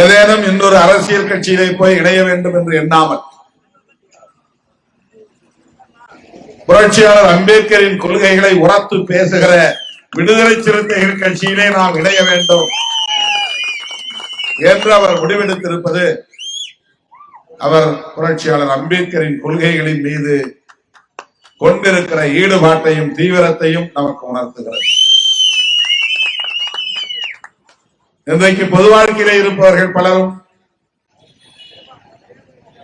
ஏதேனும் இன்னொரு அரசியல் கட்சியிலே போய் இணைய வேண்டும் என்று எண்ணாமல் புரட்சியாளர் அம்பேத்கரின் கொள்கைகளை உரத்து பேசுகிற விடுதலை சிறுத்தைகள் கட்சியிலே நாம் இணைய வேண்டும் என்று அவர் முடிவெடுத்திருப்பது அவர் புரட்சியாளர் அம்பேத்கரின் கொள்கைகளின் மீது கொண்டிருக்கிற ஈடுபாட்டையும் தீவிரத்தையும் நமக்கு உணர்த்துகிறது. இன்றைக்கு பொது வாழ்க்கையிலே இருப்பவர்கள் பலரும்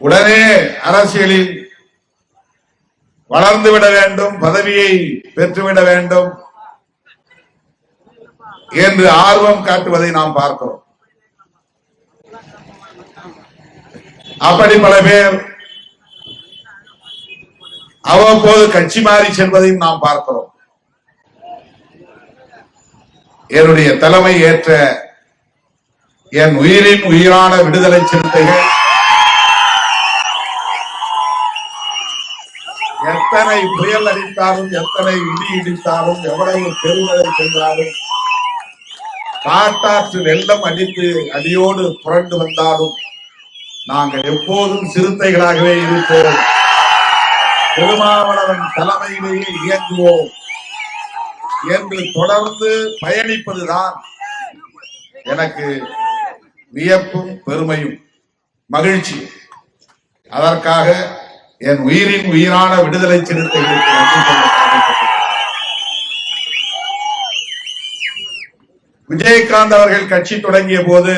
உடனே அரசியலில் வளர்ந்துவிட வேண்டும், பதவியை பெற்றுவிட வேண்டும் என்று ஆர்வம் காட்டுவதை நாம் பார்க்கிறோம். அப்படி பல பேர் அவ்வப்போது கட்சி மாறி செல்வதையும் நாம் பார்க்கிறோம். என்னுடைய தலைமை ஏற்ற என் உயிரின் உயிரான விடுதலை சிறுத்தைகள் எத்தனை புயல் அடித்தாலும், எத்தனை இடி இடித்தாலும், எவ்வளவு பெருமழை சென்றாலும், காட்டாற்று வெள்ளம் அடித்து அடியோடு புரண்டு வந்தாலும் நாங்கள் எப்போதும் சிறுத்தைகளாகவே இருப்போம். திருமாவளவன் தலைமையிலேயே இயங்குவோம் என்று தொடர்ந்து பயணிப்பதுதான் எனக்கு வியப்பும் பெருமையும் மகிழ்ச்சி. அதற்காக என் உயிரின் உயிரான விடுதலை சிறுத்தைகளுக்கு நன்றி சொல்ல. விஜயகாந்த் அவர்கள் கட்சி தொடங்கிய போது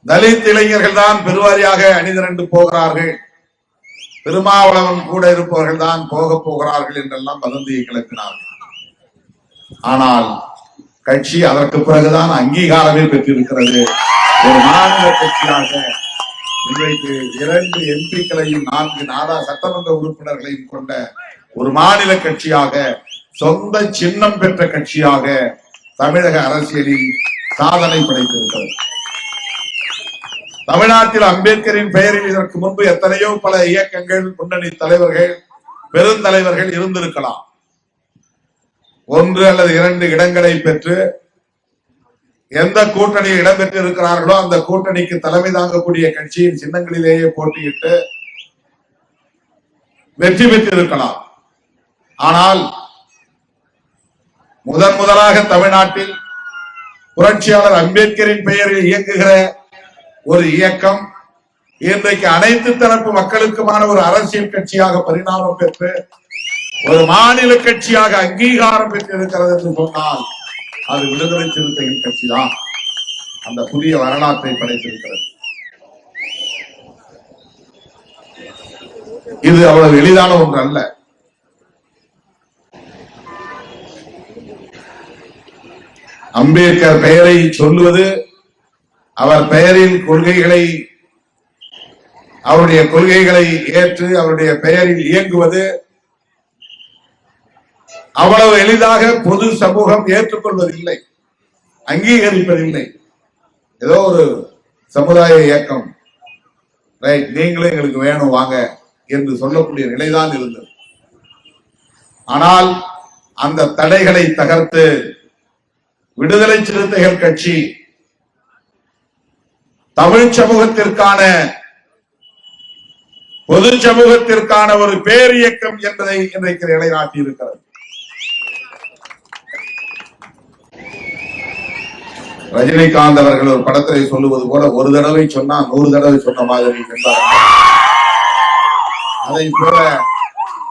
தலித் இளைஞர்கள் தான் பெருவாரியாக அணிதிரண்டு போகிறார்கள், திருமாவளவன் கூட இருப்பவர்கள் தான் போக போகிறார்கள் என்றெல்லாம் வதந்தியை கிளப்பினார்கள். ஆனால் கட்சி அதற்கு பிறகுதான் அங்கீகாரமே பெற்றிருக்கிறது. ஒரு மாநில கட்சியாக இன்றைக்கு 2 எம்பிக்களையும் 4 சட்டமன்ற உறுப்பினர்களையும் கொண்ட ஒரு மாநில கட்சியாக, சொந்த சின்னம் பெற்ற கட்சியாக தமிழக அரசியலில் சாதனை படைத்திருக்கிறது. தமிழ்நாட்டில் அம்பேத்கரின் பெயரில் இதற்கு முன்பு எத்தனையோ பல இயக்கங்கள், முன்னணி தலைவர்கள், பெருந்தலைவர்கள் இருந்திருக்கலாம். 1 அல்லது 2 இடங்களை பெற்று எந்த கூட்டணியில் இடம்பெற்று இருக்கிறார்களோ அந்த கூட்டணிக்கு தலைமை தாங்கக்கூடிய கட்சியின் சின்னங்களிலேயே போட்டியிட்டு வெற்றி பெற்றிருக்கலாம். ஆனால் முதலாக தமிழ்நாட்டில் புரட்சியாளர் அம்பேத்கரின் பெயரில் இயங்குகிற ஒரு இயக்கம் இன்றைக்கு அனைத்து தரப்பு மக்களுக்குமான ஒரு அரசியல் கட்சியாக பரிணாமம் பெற்று ஒரு மாநில கட்சியாக அங்கீகாரம் பெற்றிருக்கிறது என்று சொன்னால் அது விடுதலை சிறுத்தைகள் கட்சி தான் அந்த புதிய வரலாற்றை படைத்திருக்கிறது. இது அவ்வளவு எளிதான ஒன்று அல்ல. அம்பேத்கர் பெயரை சொல்லுவது, அவர் பெயரில் கொள்கைகளை, அவருடைய கொள்கைகளை ஏற்று அவருடைய பெயரில் இயங்குவது அவ்வளவு எளிதாக பொது சமூகம் ஏற்றுக்கொள்வதில்லை, அங்கீகரிப்பதில்லை. ஏதோ ஒரு சமுதாய இயக்கம், ரைட், நீங்களும் எங்களுக்கு வேணும் வாங்க என்று சொல்லக்கூடிய நிலைதான் இருந்தது. ஆனால் அந்த தடைகளை தகர்த்து விடுதலை சிறுத்தைகள் கட்சி தமிழ் சமூகத்திற்கான, பொது சமூகத்திற்கான ஒரு பேரியக்கம் என்பதை இன்றைக்கு நிலைநாட்டி இருக்கிறது. ரஜினிகாந்த் அவர்கள் ஒரு படத்திலே சொல்லுவது போல, ஒரு தடவை சொன்னா 100 தடவை சொன்ன மாதிரி என்றார். அதை போல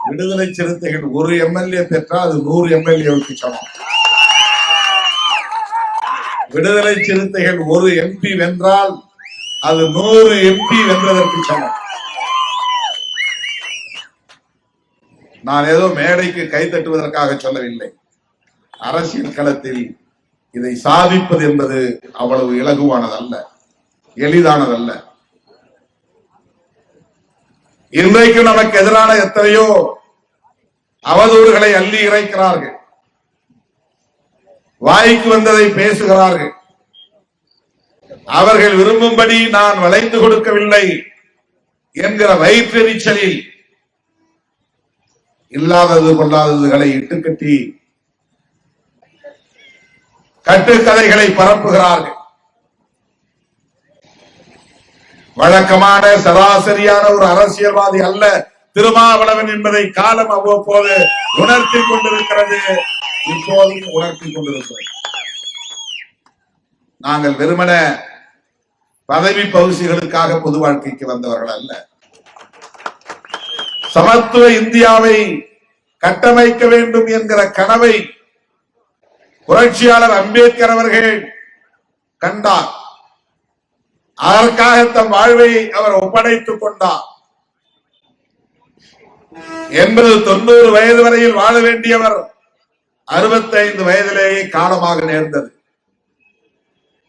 விடுதலை சிறுத்தைகள் ஒரு எம்எல்ஏ பெற்றால் அது 100 எம்எல்ஏவுக்கு சமம். விடுதலை சிறுத்தைகள் ஒரு எம்பி வென்றால் அது 100 எம்பி வென்றதற்கு சமம். நான் ஏதோ மேடைக்கு கை தட்டுவதற்காக சொல்லவில்லை. அரசியல் களத்தில் இதை சாதிப்பது என்பது அவ்வளவு இலகுவானதல்ல, எளிதானதல்ல. இன்றைக்கு நமக்கு எதிரான எத்தனையோ அவதூறுகளை அள்ளி இறைக்கிறார்கள், வாய்க்கு வந்ததை பேசுகிறார்கள். அவர்கள் விரும்பும்படி நான் வளைந்து கொடுக்கவில்லை என்கிற வயிற்றெரிச்சலில் இல்லாதது கொள்ளாததுகளை இட்டுக்கட்டி கட்டுக்கதைகளை பரப்புகிறார்கள். வழக்கமான சராசரியான ஒரு அரசியல்வாதி அல்ல திருமாவளவன் என்பதை காலம் அவ்வப்போது உணர்த்தி கொண்டிருக்கிறது. இப்போதும் உணர்த்தி கொண்டிருக்கிறது. நாங்கள் வெறுமன பதவி பகுதிகளுக்காக பொது வாழ்க்கைக்கு வந்தவர்கள் அல்ல. சமத்துவ இந்தியாவை கட்டமைக்க வேண்டும் என்கிற கனவை புரட்சியாளர் அம்பேத்கர் அவர்கள் கண்டார். அதற்காக தம் வாழ்வை அவர் ஒப்படைத்துக் கொண்டார். 80-90 வயது வரையில் வாழ வேண்டியவர் 65 வயதிலேயே காலமாக நேர்ந்தது.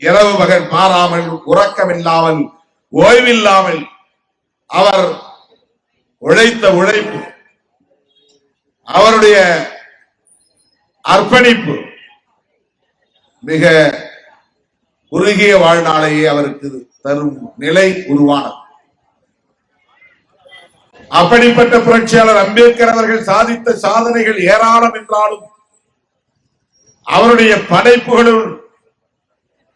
இரவு பகல் பாராமல், உறக்கமில்லாமல், ஓய்வில்லாமல் அவர் உழைத்த உழைப்பு, அவருடைய அர்ப்பணிப்பு மிக குறுகிய வாழ்நாளையே அவருக்கு தரும் நிலை உருவானது. அப்படிப்பட்ட புரட்சியாளர் அம்பேத்கர் அவர்கள் சாதித்த சாதனைகள் ஏராளம் என்றாலும் அவருடைய படைப்புகளுள்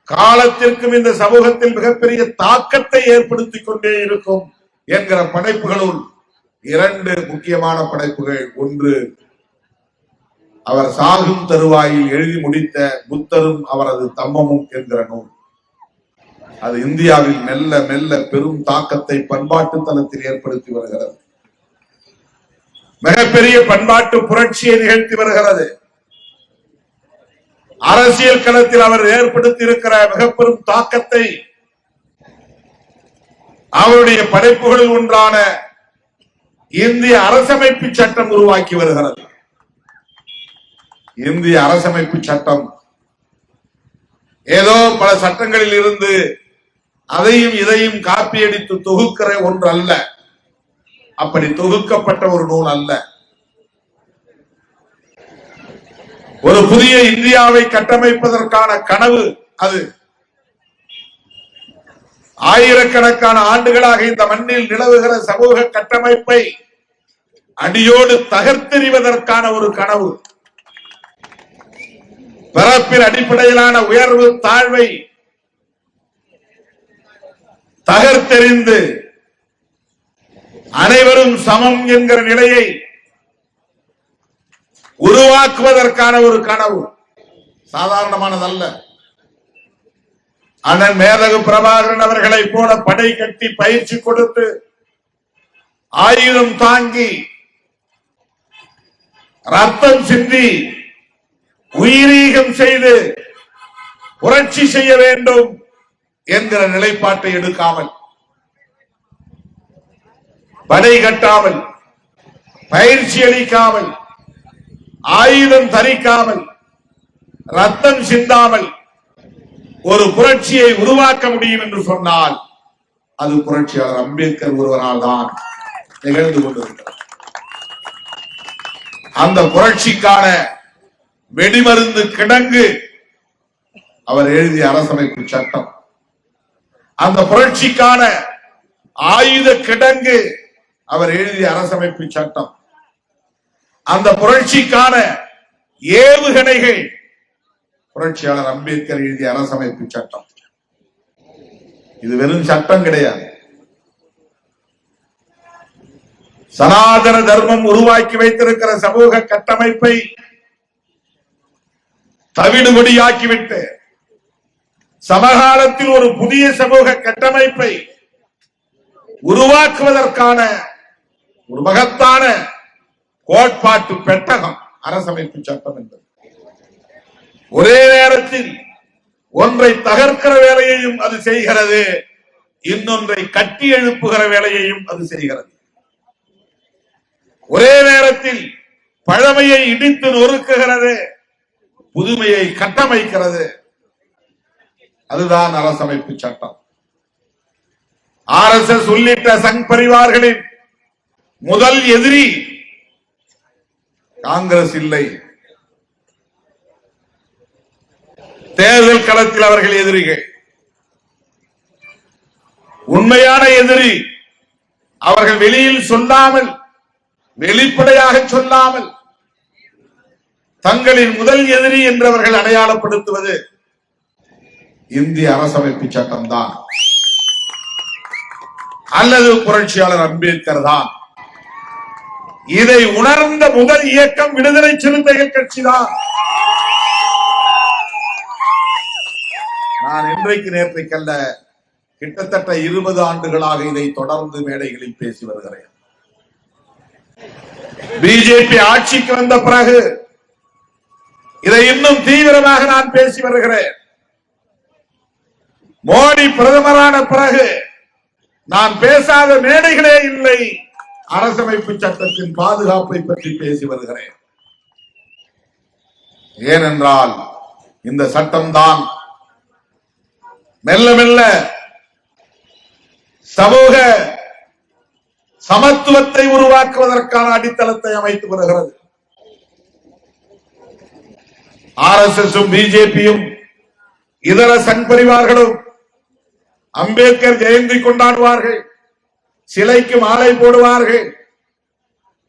காலத்திற்கும் இந்த சமூகத்தில் மிகப்பெரிய தாக்கத்தை ஏற்படுத்திக் கொண்டே இருக்கும் என்கிற படைப்புகளுள் 2 முக்கியமான படைப்புகள். ஒன்று, அவர் சாகும் தருவாயில் எழுதி முடித்த புத்தரும் அவரது தம்மமும் என்கிற நூல். அது இந்தியாவில் மெல்ல மெல்ல பெரும் தாக்கத்தை பண்பாட்டு தளத்தில் ஏற்படுத்தி வருகிறது. மிகப்பெரிய பண்பாட்டு புரட்சியை நிகழ்த்தி வருகிறது. அரசியல் களத்தில் அவர் ஏற்படுத்தி இருக்கிற மிக பெரும் தாக்கத்தை அவருடைய படைப்புகளில் ஒன்றான இந்திய அரசமைப்பு சட்டம் உருவாக்கி வருகிறது. இந்திய அரசமைப்பு சட்டம் ஏதோ பல சட்டங்களில் இருந்து அதையும் இதையும் காப்பியடித்து தொகுக்கிற ஒன்று அல்ல. அப்படி தொகுக்கப்பட்ட ஒரு நூல் அல்ல. ஒரு புதிய இந்தியாவை கட்டமைப்பதற்கான கனவு அது. ஆயிரக்கணக்கான ஆண்டுகளாக இந்த மண்ணில் நிலவுகிற சமூக கட்டமைப்பை அடியோடு தகர்த்தெறிவதற்கான ஒரு கனவு. பிறப்பின் அடிப்படையிலான உயர்வு தாழ்வை தகர்த்தெறிந்து அனைவரும் சமம் என்கிற நிலையை உருவாக்குவதற்கான ஒரு கனவு. சாதாரணமானதல்ல. அண்ணன் மேதகு பிரபாகரன் அவர்களை போல படை கட்டி பயிற்சி கொடுத்து ஆயுதம் தாங்கி ரத்தம் சிந்தி உயிரீகம் செய்து புரட்சி செய்ய வேண்டும் என்கிற நிலைப்பாட்டை எடுக்காமல், படை கட்டாமல், பயிற்சி அளிக்காமல், ஆயுதம் தரிக்காமல், ரத்தம் சிந்தாமல் ஒரு புரட்சியை உருவாக்க முடியும் என்று சொன்னால் அது புரட்சியாளர் அம்பேத்கர் ஒருவரால் தான் நிகழ்ந்து கொண்டிருக்கிறது. அந்த புரட்சிக்கான வெடிமருந்து கிடங்கு அவர் எழுதிய அரசமைப்பு சட்டம். அந்த புரட்சிக்கான ஆயுத கிடங்கு அவர் எழுதிய அரசமைப்பு சட்டம். அந்த புரட்சிக்கான ஏவுகணைகள் புரட்சியாளர் அம்பேத்கர் எழுதிய அரசமைப்பு சட்டம். இது வெறும் சட்டம் கிடையாது. சனாதன தர்மம் உருவாக்கி வைத்திருக்கிற சமூக கட்டமைப்பை தவிடுபடியாக்கிவிட்டு சமகாலத்தில் ஒரு புதிய சமூக கட்டமைப்பை உருவாக்குவதற்கான ஒரு மகத்தான கோட்பாட்டு பெட்டகம் அரசமைப்பு சட்டம் என்பது. ஒரே நேரத்தில் ஒன்றை தகர்க்கிற வேலையையும் அது செய்கிறது, இன்னொன்றை கட்டி எழுப்புகிற வேலையையும் அது செய்கிறது. ஒரே நேரத்தில் பழமையை இடித்து நொறுக்குகிறது, புதுமையை கட்டமைக்கிறது. அதுதான் அரசமைப்பு சட்டம். RSS உள்ளிட்ட சங் பரிவார்களின் முதல் எதிரி காங்கிரஸ் இல்லை. தேர்தல் களத்தில் அவர்கள் எதிரிகள். உண்மையான எதிரி அவர்கள் வெளியில் சொல்லாமல், வெளிப்படையாக சொல்லாமல் தங்களின் முதல் எதிரி என்றவர்கள் அடையாளப்படுத்துவது இந்திய அரசமைப்பு சட்டம் தான். அல்லது புரட்சியாளர் அம்பேத்கர் தான். இதை உணர்ந்த முதல் இயக்கம் விடுதலை சிறுத்தைகள் கட்சி தான். நான் இன்றைக்கு நேற்றைக்கல்ல, கிட்டத்தட்ட 20 ஆண்டுகளாக இதை தொடர்ந்து மேடைகளில் பேசி வருகிறேன். பிஜேபி ஆட்சிக்கு வந்த பிறகு இதை இன்னும் தீவிரமாக நான் பேசி வருகிறேன். மோடி பிரதமரான பிறகு நான் பேசாத மேடைகளே இல்லை. அரசமைப்பு சட்டத்தின் பாதுகாப்பை பற்றி பேசி வருகிறேன். ஏனென்றால் இந்த சட்டம்தான் மெல்ல மெல்ல சமூக சமத்துவத்தை உருவாக்குவதற்கான அடித்தளத்தை அமைத்து வருகிறது. ஆர்எஸ்எஸும் பிஜேபியும் இதர சங் பரிவார்களும் அம்பேத்கர் ஜெயந்தி கொண்டாடுவார்கள், சிலைக்கு மாலை போடுவார்கள்,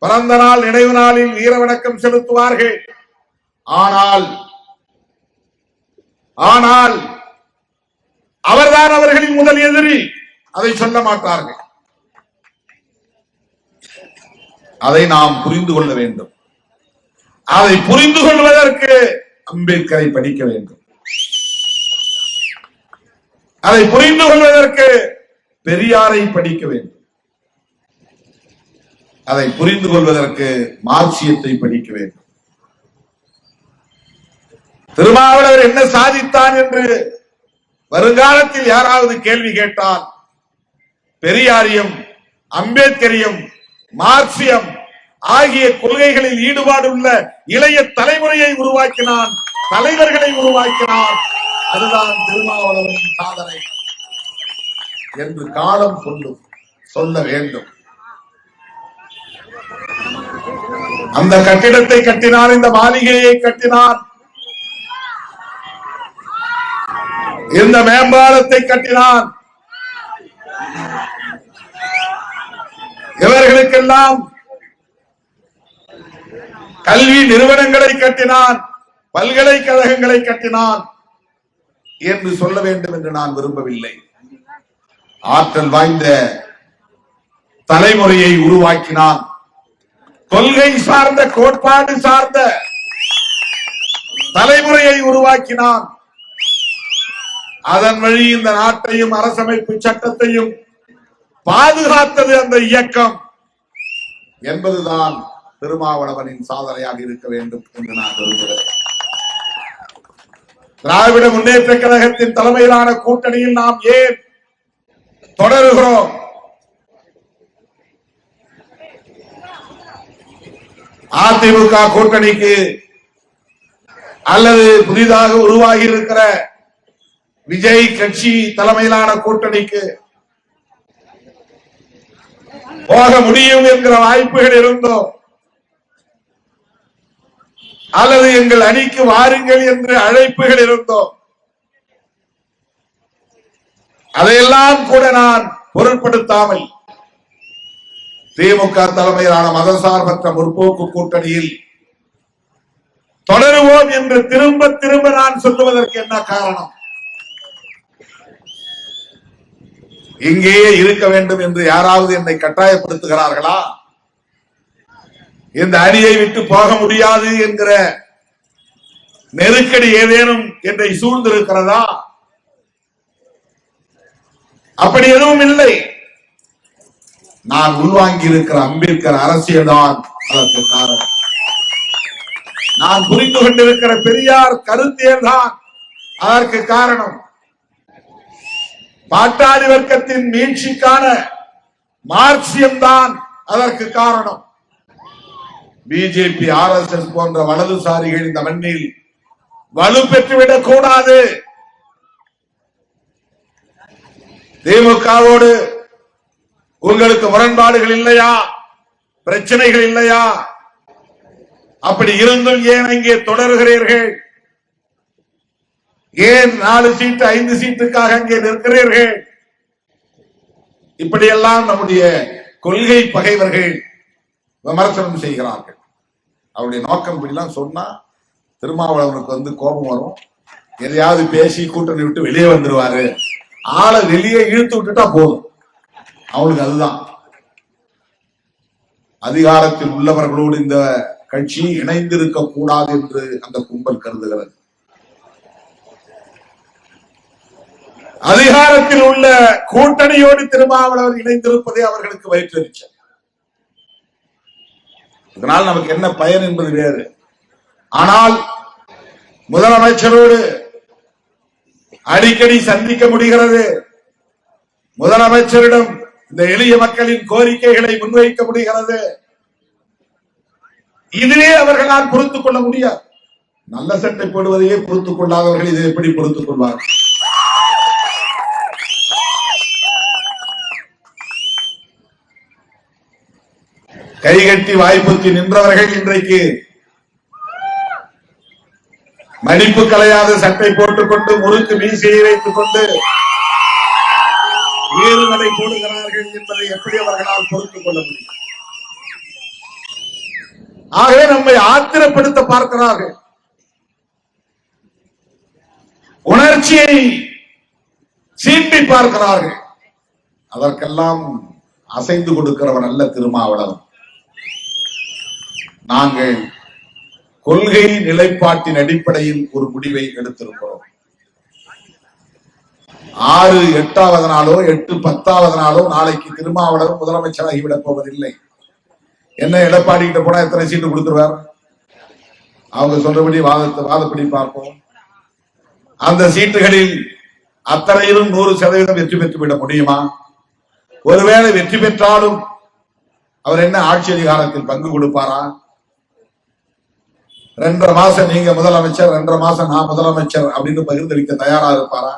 பிறந்த நாள் நினைவு நாளில் வீர வணக்கம் செலுத்துவார்கள். ஆனால் அவர்தான் அவர்களின் முதல் எதிரி. அதை சொல்ல மாட்டார்கள். அதை நாம் புரிந்து கொள்ள வேண்டும். அதை புரிந்து கொள்வதற்கு அம்பேத்கரை படிக்க வேண்டும். அதை புரிந்து கொள்வதற்கு பெரியாரை படிக்க வேண்டும். அதை புரிந்து கொள்வதற்கு மார்க்சியத்தை படிக்க வேண்டும். திருமாவளவர் என்ன சாதித்தான் என்று வருங்காலத்தில் யாராவது கேள்வி கேட்டால், பெரியாரியம், அம்பேத்கரியம், மார்க்சியம் ஆகிய கொள்கைகளில் ஈடுபாடு உள்ள இளைய தலைமுறையை உருவாக்கினான், தலைவர்களை உருவாக்கினான். அதுதான் திருமாவளவனின் சாதனை என்று காலம் சொல்ல வேண்டும். அந்த கட்டிடத்தை கட்டினான், இந்த மாளிகையை கட்டினான், இந்த மேம்பாலத்தை கட்டினான். இவர்களுக்கெல்லாம் கல்வி நிறுவனங்களை கட்டினான், பல்கலைக்கழகங்களை கட்டினான் என்று சொல்ல வேண்டும் என்று நான் விரும்பவில்லை. ஆற்றல் வாய்ந்த தலைமுறையை உருவாக்கினான். கொள்கை சார்ந்த, கோட்பாடு சார்ந்த தலைமுறையை உருவாக்கினான். அதன் வழி இந்த நாட்டையும் அரசமைப்பு சட்டத்தையும் பாதுகாத்தது அந்த இயக்கம் என்பதுதான் திருமாவளவனின் சாதனையாக இருக்க வேண்டும் என்று நான் விரும்புகிறேன். திராவிட முன்னேற்ற கழகத்தின் தலைமையிலான கூட்டணியில் நாம் ஏன் தொடருகிறோம்? அதிமுக கூட்டணிக்கு அல்லது புதிதாக உருவாகி இருக்கிற விஜய் கட்சி தலைமையிலான கூட்டணிக்கு போக முடியும் என்கிற வாய்ப்புகள் இருந்தோம், அல்லது எங்கள் அணிக்கு வாருங்கள் என்று அழைப்புகள் இருந்தோம். அதையெல்லாம் கூட நான் பொருட்படுத்தாமல் திமுக தலைமையிலான மதசார்பற்ற முற்போக்கு கூட்டணியில் தொடருவோம் என்று திரும்ப திரும்ப நான் சொல்லுவதற்கு என்ன காரணம்? இங்கேயே இருக்க வேண்டும் என்று யாராவது என்னை கட்டாயப்படுத்துகிறார்களா? இந்த அணியை விட்டு போக முடியாது என்கிற நெருக்கடி ஏதேனும் என்னை சூழ்ந்திருக்கிறதா? அப்படி எதுவும் இல்லை. நான் உள்வாங்கி இருக்கிற அம்பேத்கர் அரசியல் தான் அதற்கு காரணம். நான் புரிந்து கொண்டிருக்கிற பெரியார் கருத்தியல் தான் அதற்கு காரணம். பாட்டாளி வர்க்கத்தின் மீட்சிக்கான மார்க்சியம் தான் அதற்கு காரணம். பிஜேபி, ஆர்எஸ்எஸ் போன்ற வலதுசாரிகள் இந்த மண்ணில் வலு பெற்றுவிடக் கூடாது. திமுகவோடு உங்களுக்கு முரண்பாடுகள் இல்லையா? பிரச்சனைகள் இல்லையா? அப்படி இருந்தும் ஏன் இங்கே தொடர்கிறீர்கள்? ஏன் 4 சீட்டு 5 சீட்டுக்காக அங்கே நிற்கிறீர்கள்? இப்படியெல்லாம் நம்முடைய கொள்கை பகைவர்கள் விமர்சனம் செய்கிறார்கள். அவருடைய நோக்கம் இப்படிலாம் சொன்னா திருமாவளவனுக்கு கோபம் வரும். எதையாவது பேசி கூட்டணி விட்டு வெளியே வந்துருவாரு. ஆளை வெளியே இழுத்து விட்டுட்டா போதும். அவங்களுக்கு அதுதான். அதிகாரத்தில் உள்ளவர்களோடு இந்த கட்சி இணைந்திருக்க கூடாது என்று அந்த கும்பல் கருதுகிறது. அதிகாரத்தில் உள்ள கூட்டணியோடு திருமாவளவர் இணைந்திருப்பதே அவர்களுக்கு வயிற்றெரிச்சல். இதனால் நமக்கு என்ன பயன் என்பது வேறு. ஆனால் முதலமைச்சரோடு அடிக்கடி சந்திக்க முடிகிறது. முதலமைச்சரிடம் இந்த எளிய மக்களின் கோரிக்கைகளை முன்வைக்க முடிகிறது. இதிலே அவர்களால் பொறுத்துக் கொள்ள முடியாது. நல்ல சட்டை போடுவதையே பொறுத்துக் கொள்ளாதவர்கள் இதை எப்படி பொறுத்துக் கொள்வார்கள்? கைகட்டி வாய்ப்புக்கு நின்றவர்கள் இன்றைக்கு மடிப்பு கலையாத சட்டை போட்டுக்கொண்டு முறுக்கு மீசையை வைத்துக் கொண்டு வேறுகளை போடுகிறார்கள் என்பதை எப்படி அவர்களால் பொறுத்துக் கொள்ள முடியும்? ஆகவே நம்மை ஆத்திரப்படுத்த பார்க்கிறார்கள். உணர்ச்சியை சீண்டி பார்க்கிறார்கள். அதற்கெல்லாம் அசைந்து கொடுக்கிறவர் அல்ல திருமாவளவன். நாங்கள் கொள்கை நிலைப்பாட்டின் அடிப்படையில் ஒரு முடிவை எடுத்திருக்கிறோம். 6 8வது நாளோ 8 10வது நாளோ நாளைக்கு திருமாவளவன் முதலமைச்சராகிவிடப் போவதில்லை. என்ன எடப்பாடி கிட்ட போனா எத்தனை சீட்டு கொடுத்துருவார்? அவங்க சொல்றபடி வாதப்படி பார்ப்போம். அந்த சீட்டுகளில் அத்தனையிலும் 100% வெற்றி பெற்றுவிட முடியுமா? ஒருவேளை வெற்றி பெற்றாலும் அவர் என்ன ஆட்சி அதிகாரத்தில் பங்கு கொடுப்பாரா? 2.5 மாசம் நீங்க முதலமைச்சர், 2.5 மாசம் நான் முதலமைச்சர் அப்படின்னு பகிர்ந்தளிக்க தயாரா இருப்பாரா?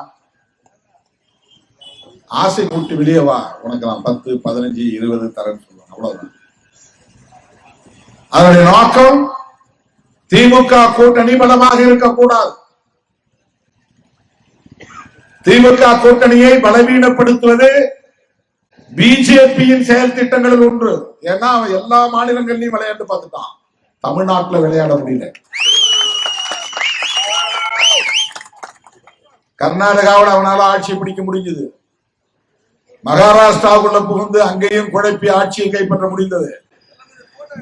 ஆசை மூட்டி வெளியே வா, உனக்கு நான் 10 15 20 தரேன்னு சொல்லுவாங்க. அவ்வளவுதான். அதனுடைய நோக்கம் திமுக கூட்டணி பலமாக இருக்கக்கூடாது. திமுக கூட்டணியை பலவீனப்படுத்துவது பிஜேபியின் செயல் திட்டங்களில் ஒன்று. ஏன்னா அவன் எல்லா மாநிலங்களிலும் விளையாட்டு பார்த்துட்டான். தமிழ்நாட்டில் விளையாட முடியல. கர்நாடகாவில் அவனால ஆட்சியை பிடிக்க முடிஞ்சது. மகாராஷ்டிராவுக்குள்ள புகுந்து அங்கேயும் குழப்பி ஆட்சியை கைப்பற்ற முடிந்தது.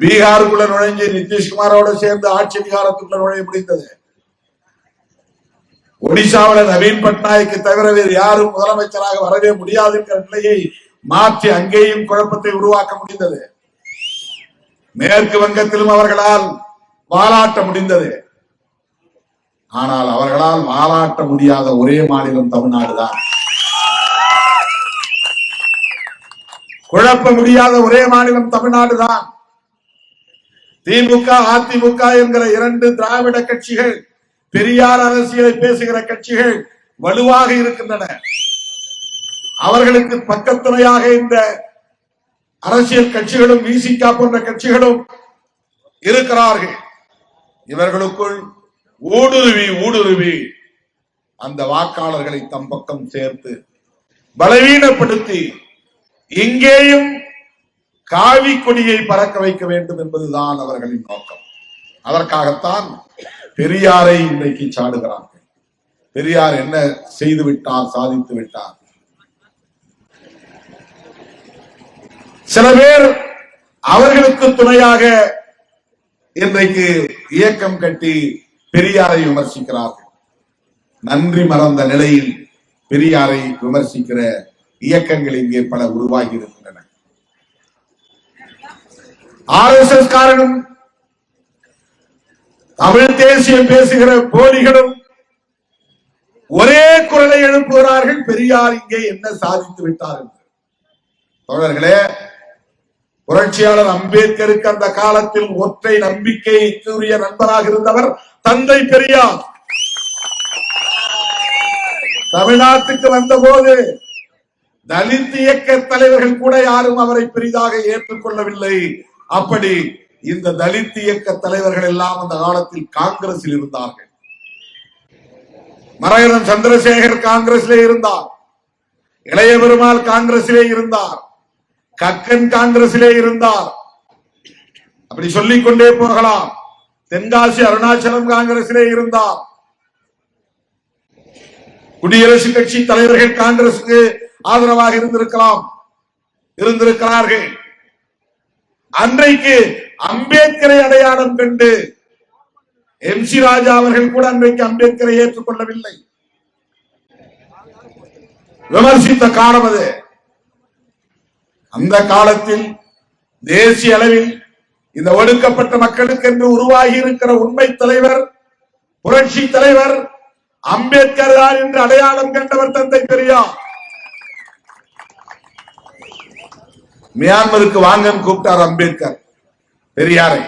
பீகாருக்குள்ள நுழைஞ்சு நிதிஷ்குமாரோட சேர்ந்து ஆட்சி அதிகாரத்துக்குள்ள நுழைய முடிந்தது. ஒடிசாவில் நவீன் பட்நாயக்கு தவிர வேறு யாரும் முதலமைச்சராக வரவே முடியாது என்கிற நிலையை மாற்றி அங்கேயும் குழப்பத்தை உருவாக்க முடிந்தது. மேற்கு வங்கத்திலும் அவர்களால் வாலாட்ட முடிந்தது. ஆனால் அவர்களால் வாலாட்ட முடியாத ஒரே மாநிலம் தமிழ்நாடுதான். குழப்ப முடியாத ஒரே மாநிலம் தமிழ்நாடுதான். திமுக அதிமுக என்கிற 2 திராவிட கட்சிகள், பெரியார் அரசியலை பேசுகிற கட்சிகள் வலுவாக இருக்கின்றன. அவர்களுக்கு பக்கத்துணையாக இந்த அரசியல் கட்சிகளும் விசிக போன்ற கட்சிகளும் இருக்கிறார்கள். இவர்களுக்குள் ஊடுருவி அந்த வாக்காளர்களை தம் பக்கம் சேர்த்து பலவீனப்படுத்தி இங்கேயும் காவி கொடியை பறக்க வைக்க வேண்டும் என்பதுதான் அவர்களின் நோக்கம். அதற்காகத்தான் பெரியாரை இன்றைக்கு சாடுகிறார்கள். பெரியார் என்ன செய்து விட்டார், சாதித்து விட்டார். சில பேர் அவர்களுக்கு துணையாக இன்றைக்கு இயக்கம் கட்டி பெரியாரை விமர்சிக்கிறார்கள். நன்றி மறந்த நிலையில் பெரியாரை விமர்சிக்கிற இயக்கங்கள் இங்கே பல உருவாகி இருக்கின்றன. RSS காரனும் தமிழ் தேசியம் பேசுகிற போலிகளும் ஒரே குரலை எழுப்புகிறார்கள். பெரியார் இங்கே என்ன சாதித்து விட்டார் என்று. தோழர்களே, புரட்சியாளர் அம்பேத்கருக்கு அந்த காலத்தில் ஒற்றை நம்பிக்கைக்குரிய நண்பராக இருந்தவர் தந்தை பெரியார். தமிழ்நாட்டுக்கு வந்த போது தலித் இயக்க தலைவர்கள் கூட யாரும் அவரை பெரிதாக ஏற்றுக்கொள்ளவில்லை. அப்படி இந்த தலித் இயக்க தலைவர்கள் எல்லாம் அந்த காலத்தில் காங்கிரஸில் இருந்தார்கள். மரகதம் சந்திரசேகர் காங்கிரஸிலே இருந்தார். இளைய பெருமாள் காங்கிரஸிலே இருந்தார். கக்கன் காங்கிரஸிலே இருந்தார். அப்படி சொல்லிக் கொண்டே போகலாம். தென்காசி அருணாச்சலம் காங்கிரஸிலே இருந்தார். குடியரசுக் கட்சி தலைவர்கள் காங்கிரசுக்கு ஆதரவாக இருந்திருக்கலாம். இருந்திருக்கிறார்கள். அன்றைக்கு அம்பேத்கரை அடையாளம் கண்டு MC ராஜா அவர்கள் கூட அன்றைக்கு அம்பேத்கரை ஏற்றுக்கொள்ளவில்லை, விமர்சித்த காலம் அது. அந்த காலத்தில் தேசிய அளவில் இந்த ஒடுக்கப்பட்ட மக்களுக்கு என்று உருவாகி இருக்கிற உண்மை தலைவர், புரட்சி தலைவர் அம்பேத்கர் தான் என்று அடையாளம் கண்டவர் தந்தை பெரியார். மியான்மருக்கு வாங்கன்னு கூப்பிட்டார் அம்பேத்கர் பெரியாரை.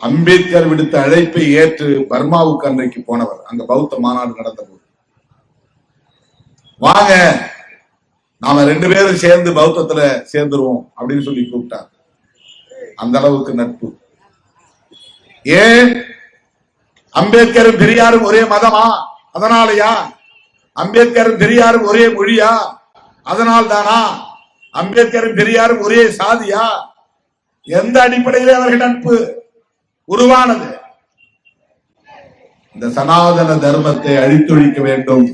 அம்பேத்கர் விடுத்த அழைப்பை ஏற்று பர்மாவுக்கு அன்றைக்கு போனவர். அங்க பௌத்த மாநாடு நடந்த போது, வாங்க நாம 2 பேரும் சேர்ந்து பௌத்தத்துல சேர்ந்துருவோம் அப்படின்னு சொல்லி கூப்பிட்டார். அந்த அளவுக்கு நட்பு. ஏன் அம்பேத்கரும் பெரியாரும் ஒரே மதமா? அதனாலயா? அம்பேத்கரும் பெரியாரும் ஒரே மொழியா? அதனால் தானா? அம்பேத்கரும் பெரியாரும் ஒரே சாதியா? எந்த அடிப்படையில் அவர்கள் நட்பு உருவானது? இந்த சனாதன தர்மத்தை அழித்தொழிக்க வேண்டும்.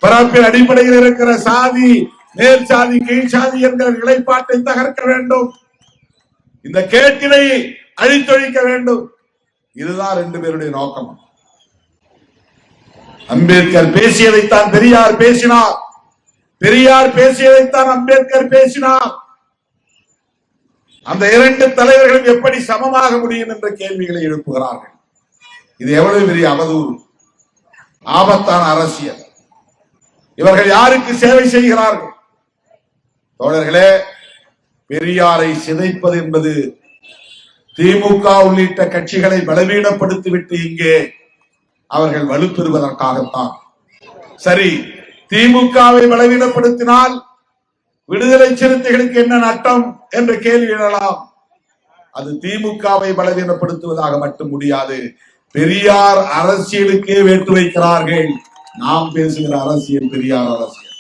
பிறப்பின் அடிப்படையில் இருக்கிற சாதி, மேல் சாதி, கீழ் சாதி என்கிற நிலைப்பாட்டை தகர்க்க வேண்டும். இந்த கேட்டினை அழித்தொழிக்க வேண்டும். இதுதான் 2 பேருடைய நோக்கம். அம்பேத்கர் பேசியதைத்தான் பெரியார் பேசினார், பெரியார் பேசியதைத்தான் அம்பேத்கர் பேசினார். அந்த 2 தலைவர்களும் எப்படி சமமாக முடியும் என்ற கேள்விகளை எழுப்புகிறார்கள். இது எவ்வளவு பெரிய அவதூறு, ஆபத்தான அரசியல். இவர்கள் யாருக்கு சேவை செய்கிறார்கள்? தோழர்களே, பெரியாரை சிதைப்பது என்பது திமுக உள்ளிட்ட கட்சிகளை பலவீனப்படுத்திவிட்டு இங்கே அவர்கள் வலுப்பெறுவதற்காகத்தான். சரி, திமுகவை பலவீனப்படுத்தினால் விடுதலை சிறுத்தைகளுக்கு என்ன நட்டம் என்ற கேள்வி எழலாம். அது திமுகவை பலவீனப்படுத்துவதாக மட்டும் முடியாது. பெரியார் அரசியலுக்கே வேட்டு வைக்கிறார்கள். நாம் பேசுகிற அரசியல் பெரியார் அரசியல்.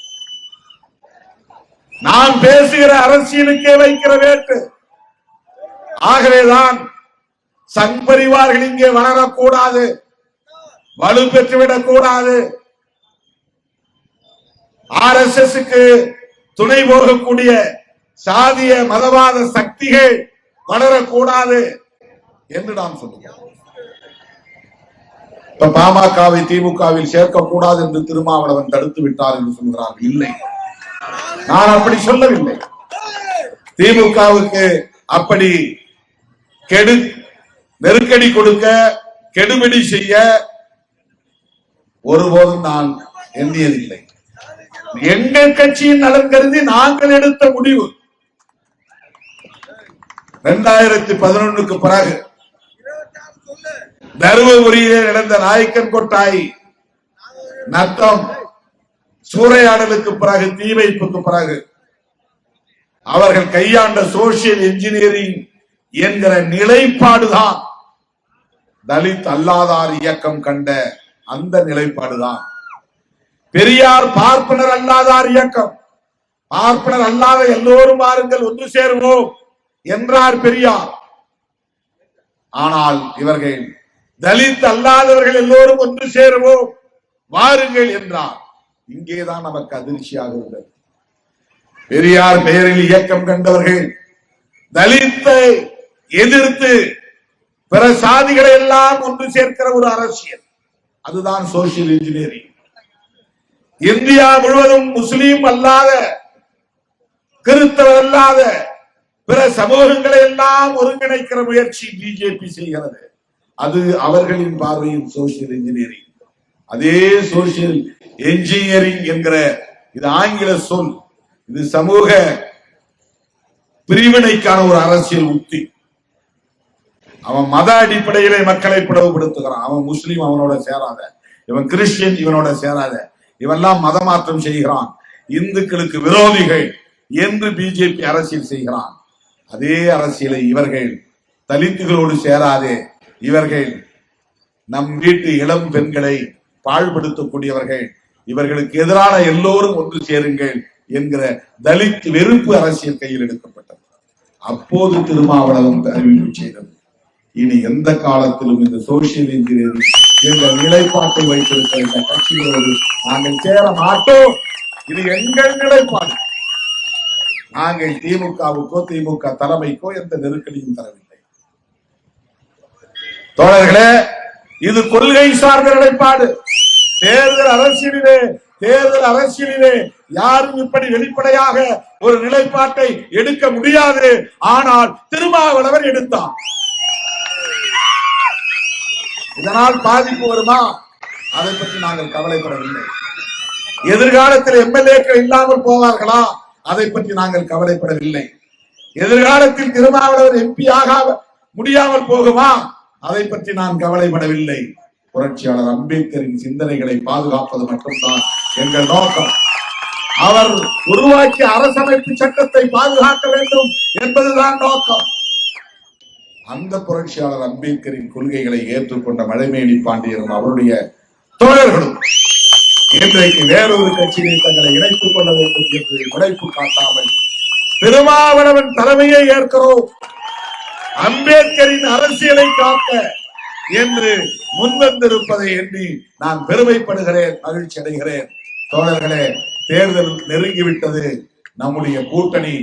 நாம் பேசுகிற அரசியலுக்கே வைக்கிற வேட்டு. ஆகவேதான் சங் பரிவார்கள் இங்கே வளரக்கூடாது, வலு பெற்றுவிடக் கூடாது, RSSக்கு துணை போகக்கூடிய சாதிய மதவாத சக்திகள் வளரக்கூடாது என்று நாம் சொல்லுவோம். இப்ப பாமகவை திமுகவில் சேர்க்கக்கூடாது என்று திருமாவளவன் தடுத்து விட்டார் என்று சொல்கிறார்கள். இல்லை, நான் அப்படி சொல்லவில்லை. திமுகவுக்கு அப்படி நெருக்கடி கொடுக்க, கெடுபிடி செய்ய ஒருபோதும் நான் எண்ணியதில்லை. எங்கள் கட்சியின் நலன் கருதி நாங்கள் எடுத்த முடிவு. 2011க்கு பிறகு தருமபுரியிலே நடந்த நாயக்கன் கொட்டாய் நத்தம் சூறையாடலுக்கு பிறகு, தீ வைப்புக்கு பிறகு அவர்கள் கையாண்ட சோசியல் இன்ஜினியரிங் என்கிற நிலைப்பாடுதான் தலித் அல்லாதார் இயக்கம் கண்ட அந்த நிலைப்பாடுதான். பெரியார் பார்ப்பனர் அல்லாதார் இயக்கம். பார்ப்பனர் அல்லாத எல்லோரும் வாருங்கள் ஒன்று சேருவோம் என்றார் பெரியார். ஆனால் இவர்கள் தலித் அல்லாதவர்கள் எல்லோரும் ஒன்று சேருவோம் வாருங்கள் என்றார். இங்கேதான் நமக்கு அதிர்ச்சியாக உள்ளது. பெரியார் பெயரில் இயக்கம் கண்டவர்கள் தலித்தை எதிர்த்து பிற சாதிகளை எல்லாம் ஒன்று சேர்க்கிற ஒரு அரசியல், அதுதான் சோசியல் இன்ஜினியரிங். இந்தியா முழுவதும் முஸ்லீம் அல்லாத, கிறிஸ்தவர் அல்லாத பிற சமூகங்களை எல்லாம் ஒருங்கிணைக்கிற முயற்சி பிஜேபி செய்கிறது. அது அவர்களின் பார்வையில் சோசியல் இன்ஜினியரிங். அதே சோசியல் என்ஜினியரிங் என்கிற இது ஆங்கில சொல். இது சமூக பிரிவினைக்கான ஒரு அரசியல் உத்தி. அவன் மத அடிப்படையிலே மக்களை பிளவுபடுத்துகிறான். அவன் முஸ்லீம், அவனோட சேராத. இவன் கிறிஸ்டியன், இவனோட சேராத. இவெல்லாம் மதமாற்றம் செய்கிறான். இந்துக்களுக்கு விரோதிகள் என்று பிஜேபி அரசியல் செய்கிறான். அதே அரசியலை இவர்கள் தலித்துகளோடு சேராதே, இவர்கள் நம் வீட்டு இளம் பெண்களை பாழ்படுத்தக்கூடியவர்கள், இவர்களுக்கு எதிரான எல்லோரும் ஒன்று சேருங்கள் என்கிற தலித் வெறுப்பு அரசியல் கையில் எடுக்கப்பட்டது. அப்போது திருமாவளவன் அறிவிப்பு செய்தது. இனி எந்த காலத்திலும் இந்த சோசியல் இன்ஜினியரிங் என்ற நிலைப்பாட்டை வைத்திருக்கிற இந்த கட்சிகளோடு நாங்கள் சேர மாட்டோம். இது எங்கள் நிலைப்பாடு. நாங்கள் திமுகவுக்கோ திமுக தலைமைக்கோ எந்த நெருக்கடியும் தரவில்லை. தோழர்களே, இது கொள்கை சார்ந்த நிலைப்பாடு. தேர்தல் அரசியலிலே யாரும் இப்படி வெளிப்படையாக ஒரு நிலைப்பாட்டை எடுக்க முடியாது. ஆனால் திருமாவளவன் எடுத்தார். இதனால் பாதிப்பு வருமா? அதை பற்றி நாங்கள் கவலைப்படவில்லை. எதிர்காலத்தில் எம்எல்ஏக்கள் இல்லாமல் போவார்களா? அதை பற்றி நாங்கள் கவலைப்படவில்லை. எதிர்காலத்தில் திருமாவளவன் எம்பி ஆக முடியாமல் போகுமா? அதை பற்றி நான் கவலைப்படவில்லை. புரட்சியாளர் அம்பேத்கரின் சிந்தனைகளை பாதுகாப்பது மட்டும்தான் எங்கள் நோக்கம். அவர் உருவாக்கிய அரசமைப்பு சட்டத்தை பாதுகாக்க வேண்டும் என்பதுதான் நோக்கம். அந்த புரட்சியாளர் அம்பேத்கரின் கொள்கைகளை ஏற்றுக்கொண்ட மழைமேனி பாண்டியரும் அவருடைய தோழர்களும் இன்றைக்கு வேறொரு கட்சியை தங்களை இணைத்துக் கொள்ள வேண்டும் என்று முனைப்பு காட்டாமல் திருமாவளவன் தலைமையை ஏற்கிறோம், அம்பேத்கரின் அரசியலை காக்க என்று முன்வந்திருப்பதை எண்ணி நான் பெருமைப்படுகிறேன், மகிழ்ச்சி அடைகிறேன். தோழர்களே, தேர்தல் நெருங்கிவிட்டது. நம்முடைய கூட்டணி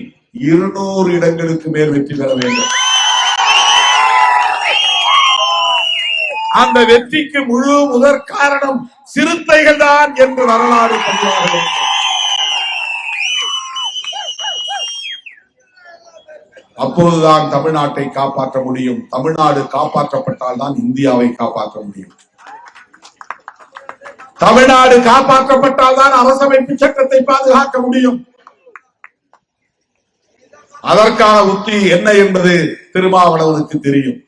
200 இடங்களுக்கு மேல் வெற்றி பெற வேண்டும். அந்த வெற்றிக்கு முழு முதற் காரணம் சிறுத்தைகள் தான் என்று வரலாறு பதிவாக வேண்டும். அப்போதுதான் தமிழ்நாட்டை காப்பாற்ற முடியும். தமிழ்நாடு காப்பாற்றப்பட்டால் தான் இந்தியாவை காப்பாற்ற முடியும். தமிழ்நாடு காப்பாற்றப்பட்டால் தான் அரசமைப்பு சட்டத்தை பாதுகாக்க முடியும். அதற்கான உத்தி என்ன என்பது திருமாவளவனுக்கு தெரியும்.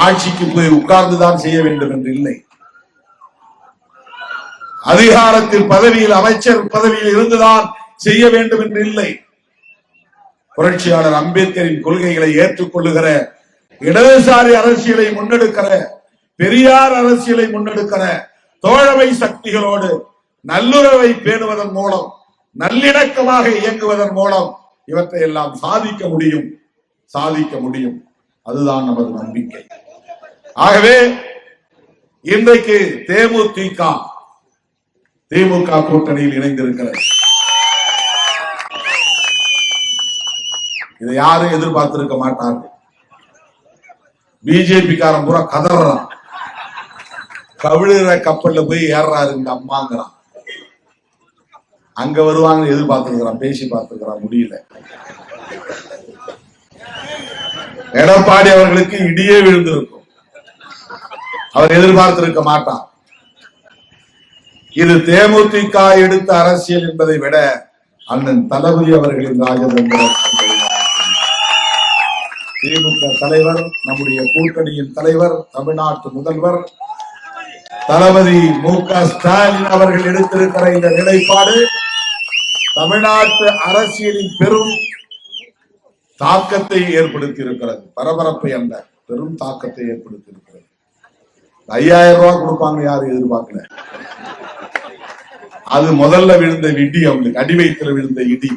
ஆட்சிக்கு போய் உட்கார்ந்துதான் செய்ய வேண்டும் என்று இல்லை. அதிகாரத்தில் பதவியில் அமைச்சர் பதவியில் இருந்துதான் செய்ய வேண்டும் என்று இல்லை. புரட்சியாளர் அம்பேத்கரின் கொள்கைகளை ஏற்றுக்கொள்ளுகிற, இடதுசாரி அரசியலை முன்னெடுக்கிற, பெரியார் அரசியலை முன்னெடுக்கிற தோழமை சக்திகளோடு நல்லுறவை பேணுவதன் மூலம், நல்லிணக்கமாக இயங்குவதன் மூலம் இவற்றை எல்லாம் சாதிக்க முடியும். அதுதான் நமது நம்பிக்கை. ஆகவே இன்றைக்கு திமுக கூட்டணியில் இணைந்திருக்கிறது. இதை யாரும் எதிர்பார்த்திருக்க மாட்டார்கள். பிஜேபி காரன் பூரா கதறான். கவிழுற கப்பல்ல போய் ஏறாரு இந்த அம்மாங்கிறான். அங்க வருவாங்க எதிர்பார்த்திருக்கிறான், பேசி பார்த்திருக்கிறான், முடியல. எடப்பாடி அவர்களுக்கு இடியே விழுந்திருக்கும். அவர் எதிர்பார்த்திருக்க மாட்டார். இது தேமுதிக எடுத்த அரசியல் என்பதை விட அண்ணன் தளபதி அவர்களின் ராஜதந்திரம். திமுக தலைவர், நம்முடைய கூட்டணியின் தலைவர், தமிழ்நாட்டு முதல்வர் தளபதி மு.க. ஸ்டாலின் அவர்கள் எடுத்திருக்கிற இந்த நிலைப்பாடு தமிழ்நாட்டு அரசியலில் பெரும் தாக்கத்தை ஏற்படுத்தி இருக்கிறது. பரபரப்பை அல்ல, பெரும் தாக்கத்தை ஏற்படுத்தி இருக்கிறது. 5000 ரூபாய் கொடுப்பாங்க, யாரும் எதிர்பார்க்கல. அது முதல்ல விழுந்த இடி, அவங்களுக்கு அடி வயிற்றுல விழுந்த இடி.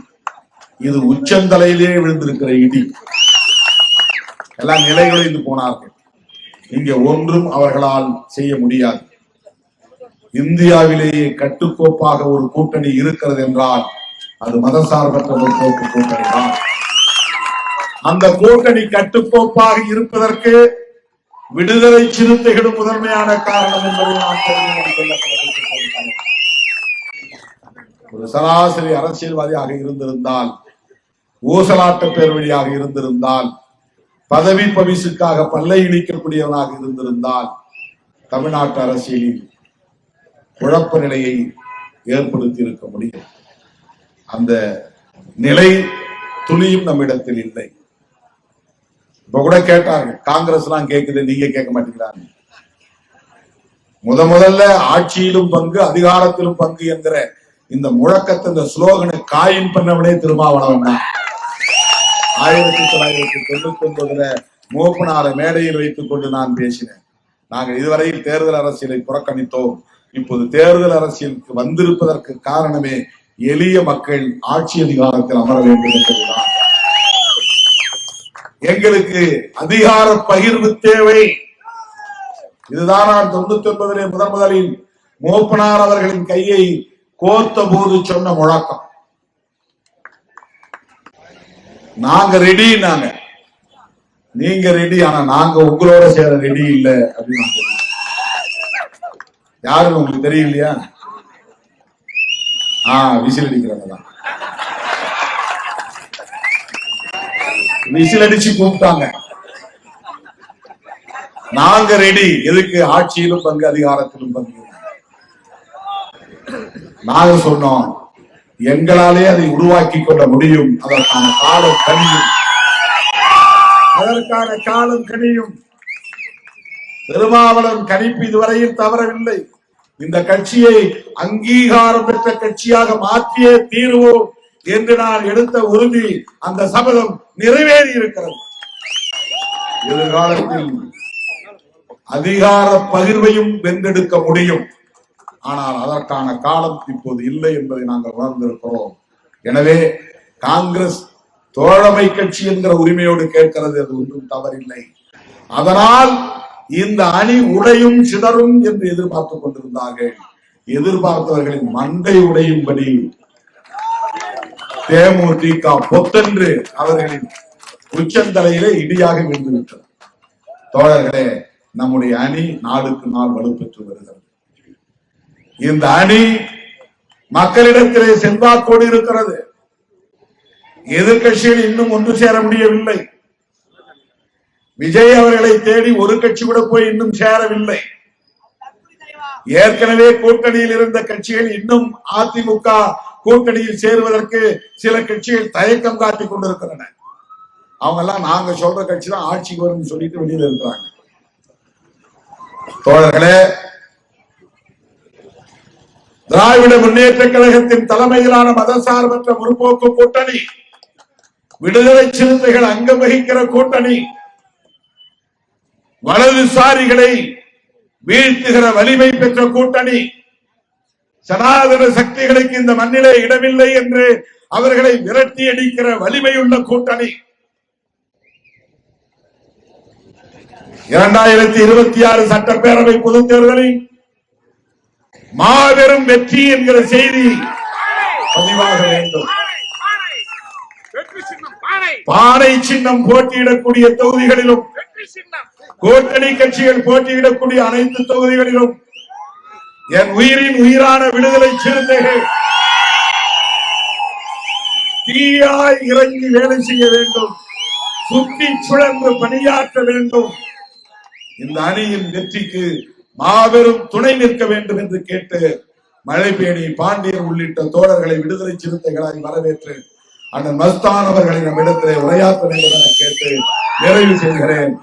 இது உச்சந்தலையிலே விழுந்திருக்கிற இடி. எல்லாம் நிலைகுலைந்து போனார்கள். இங்க ஒன்றும் அவர்களால் செய்ய முடியாது. இந்தியாவிலேயே கட்டுக்கோப்பாக ஒரு கூட்டணி இருக்கிறது என்றால் அது மதசார்பற்ற முற்போக்கு கூட்டணி தான். அந்த கூட்டணி கட்டுக்கோப்பாக இருப்பதற்கு விடுதலை சிறுத்தைகளும் முதன்மையான காரணம் என்பதை நான் தெரிந்து. ஒரு சராசரி அரசியல்வாதியாக இருந்திருந்தால், ஊசலாட்ட பேர்வழியாக இருந்திருந்தால், பதவி பவிசுக்காக பல்லை இழிக்கக்கூடியவனாக இருந்திருந்தால் தமிழ்நாட்டு அரசியலில் குழப்ப நிலையை ஏற்படுத்தி இருக்க முடியும். அந்த நிலை துளியும் நம்மிடத்தில் இல்லை. இப்ப கூட கேட்டாங்க, காங்கிரஸ் எல்லாம் கேக்குது, நீங்க கேட்க மாட்டீங்களா? முதல்ல ஆட்சியிலும் பங்கு, அதிகாரத்திலும் பங்கு என்கிற இந்த முழக்கத்தை, இந்த ஸ்லோகனை காயின் பண்ணவனே திருமாவளவன் தான். 1999 மூப்பனார மேடையில் வைத்துக் கொண்டு நான் பேசினேன். நாங்கள் இதுவரையில் தேர்தல் அரசியலை புறக்கணித்தோம். இப்போது தேர்தல் அரசியலுக்கு வந்திருப்பதற்கு காரணமே எளிய மக்கள் ஆட்சி அதிகாரத்தில் அமர வேண்டும் என்பதுதான். எங்களுக்கு அதிகார பகிர்வு தேவை. இதுதான் நான் 99 முதலில் மூப்பனார் அவர்களின் கையை கோர்த்த போது சொன்ன முழக்கம், நாங்க ரெடி, நீங்க ரெடி, ஆனா நாங்க உங்களோட சேர ரெடி இல்ல அப்படின்னு யாருன்னு உங்களுக்கு தெரியும் இல்லையா? விசில் அடிக்கிறவங்க தான். விசில் அடிச்சு கூப்பிட்டாங்க. நாங்க ரெடி. எதுக்கு? ஆட்சியிலும் பங்கு, அதிகாரத்திலும் பங்கு. நாங்க சொன்னோம், எங்களாலே அதை உருவாக்கி கொள்ள முடியும். அதற்கான காலம் கனியும். திருமாவளவன் கணிப்பு இதுவரையில் தவறவில்லை. இந்த கட்சியை அங்கீகாரம் பெற்ற கட்சியாக மாற்றியே தீர்வோம் என்று நான் எடுத்த உறுதி, அந்த சபதம் நிறைவேறி இருக்கிறது. எதிர்காலத்தில் அதிகார பகிர்வையும் வென்றெடுக்க முடியும். ஆனால் அதற்கான காலம் இப்போது இல்லை என்பதை நாங்கள் உணர்ந்திருக்கிறோம். எனவே காங்கிரஸ் தோழமை கட்சி என்கிற உரிமையோடு கேட்கிறது, அது ஒன்றும் தவறில்லை. அதனால் இந்த அணி உடையும் சிதறும் என்று எதிர்பார்த்துக் கொண்டிருந்தார்கள். எதிர்பார்த்தவர்களின் மண்டை உடையும்படி தேமுதிக பொத்தென்று அவர்களின் உச்சந்தலையிலே இடியாக விழுந்துவிட்டது. தோழர்களே, நம்முடைய அணி நாளுக்கு நாள் வலுப்பெற்று வருகிறது. இந்த அணி மக்களிடத்திலே செல்வாக்கோடு இருக்கிறது. எதிர்கட்சிகள் இன்னும் ஒன்று சேர முடியவில்லை. விஜய் அவர்களை தேடி ஒரு கட்சி கூட போய் இன்னும் சேரவில்லை. ஏற்கனவே கூட்டணியில் இருந்த கட்சிகள் இன்னும் அதிமுக கூட்டணியில் சேருவதற்கு சில கட்சிகள் தயக்கம் காட்டிக் கொண்டிருக்கின்றன. அவங்க எல்லாம் நாங்க சொல்ற கட்சி தான் ஆட்சிக்கு வரும் சொல்லிட்டு வெளியில இருக்கிறாங்க. தோழர்களே, திராவிட முன்னேற்ற கழகத்தின் தலைமையிலான மதசார்பற்ற முற்போக்கு கூட்டணி, விடுதலை சிறுத்தைகள் அங்கம் வகிக்கிற கூட்டணி, வலதுசாரிகளை வீழ்த்துகிற வலிமை பெற்ற கூட்டணி, சனாதன சக்திகளுக்கு இந்த மண்ணிலே இடமில்லை என்று அவர்களை விரட்டி அடிக்கிற வலிமையுள்ள கூட்டணி. 2026 சட்டப்பேரவை பொதுத் தேர்தலில் மாபெரும் வெற்றி என்கிற செய்தி பதிவாக வேண்டும். பானை சின்னம் போட்டியிடக்கூடிய தொகுதிகளிலும், கூட்டணி கட்சிகள் போட்டியிடக்கூடிய அனைத்து தொகுதிகளிலும் என் உயிரின் உயிரான விடுதலை சிறுத்தைகள் தீயாய் இறங்கி வேலை செய்ய வேண்டும், சுற்றி சுழன்று பணியாற்ற வேண்டும். இந்த அணியின் வெற்றிக்கு மாபெரும் துணை நிற்க வேண்டும் என்று கேட்டு மழைப்பேணி, பாண்டியன் உள்ளிட்ட தோழர்களை விடுதலை சிறுத்தைகளாய் வரவேற்று அண்ணன் மஸ்தான் அவர்களை நம்மிடத்திலே உரையாற்ற வேண்டும் என கேட்டு நிறைவு செய்கிறேன்.